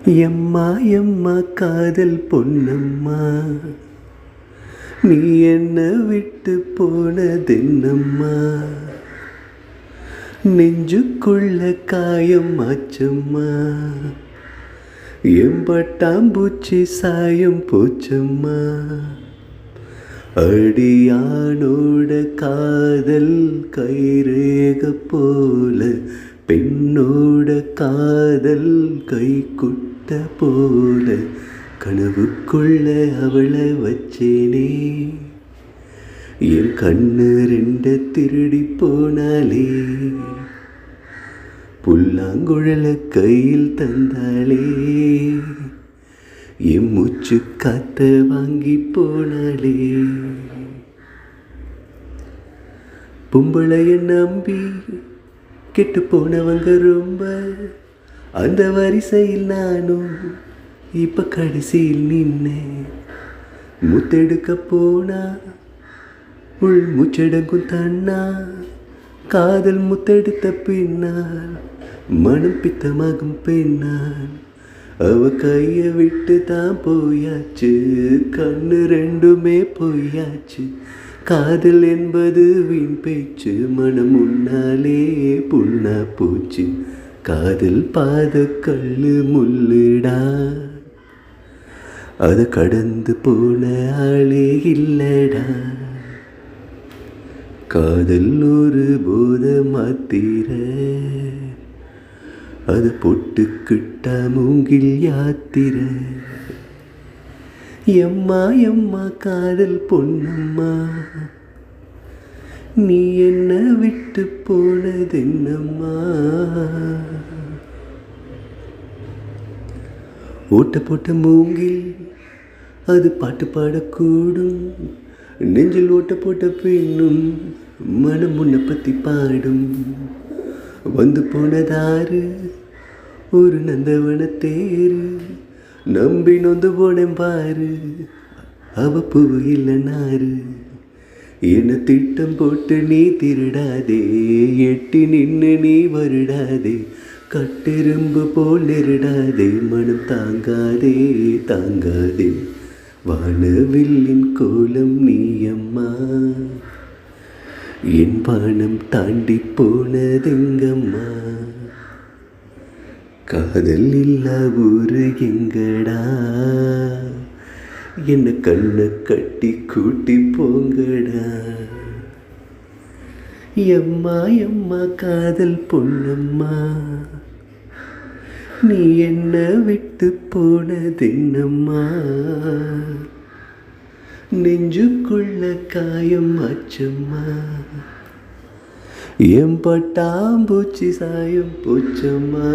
எம்மா எம்மா காதல் பொன்னம்மா, நீ என்ன விட்டு போனதென்னம்மா, நெஞ்சுக்குள்ள காயம் ஆச்சம்மா, எம்பட்டாம்பூச்சி சாயம் போச்சம்மா. அடியானோட காதல் கைரேக போல, பெண்ணோட காதல் கைக்குட்ட போல, கனவுக்குள்ள அவளை வச்சேனே, என் கண்ணு ரெண்ட திருடி போனாலே, புல்லாங்குழல கையில் தந்தாளே, என் மூச்சு காத்த வாங்கி போனாலே. பொம்பளைய நம்பி கெட்டு போனவங்க ரொம்ப, அந்த வரிசையில் நானும் இப்ப கடைசியில் நின்னேன். முத்தெடுக்க போனா உள் மூச்செடுக்கும் தன்னா, காதல் முத்தெடுத்த பின்னால் மனம் பித்தமாகும் பெண்ணால், அவ கைய விட்டு தான் போயாச்சு, கண்ணு ரெண்டுமே போயாச்சு. காதல் என்பது வீண் பேச்சு, மனம் முன்னாலே புண்ணா போச்சு. காதல் பாத கல்லு முள்ளுடா, அத கடந்து போன ஆளே இல்லடா. காதல் ஒரு போத மாத்திர, அது பொட்டுக்கிட்டா மூங்கில் யாத்திர. எம்மா எம்மா காதல் பொன்னம்மா, நீ என்ன விட்டு போனதென்னம்மா. ஓட்ட போட்ட மூங்கில் அது பாட்டு பாடக்கூடும், நெஞ்சில் ஓட்ட போட்ட பெண்ணும் மனம் உன்னை பத்தி பாடும். வந்து போனதாரு ஒரு நந்தவன தேரு, நம்பி நொந்து போனேன் பாரு, அவ பூ இல்லை நாரு. என்ன திட்டம் போட்டு நீ திருடாதே, எட்டி நின்று நீ வருடாதே, கட்டெரும்பு போல் நெருடாதே, மனம் தாங்காதே தாங்காதே. வானவில்லின் கோலம் நீயம்மா, என் வானம் தாண்டி போனதெங்கம்மா. காதல் இல்லா ஊரு எங்கடா, என்ன கண்ணை கட்டி கூட்டி போங்கடா. எம்மா எம்மா காதல் பொன்னம்மா, நீ என்ன விட்டு போனதென்னம்மா, நெஞ்சுக்குள்ள காயம் ஆச்சம்மா, எம்பட்டாம்பூச்சி சாயம் போச்சம்மா.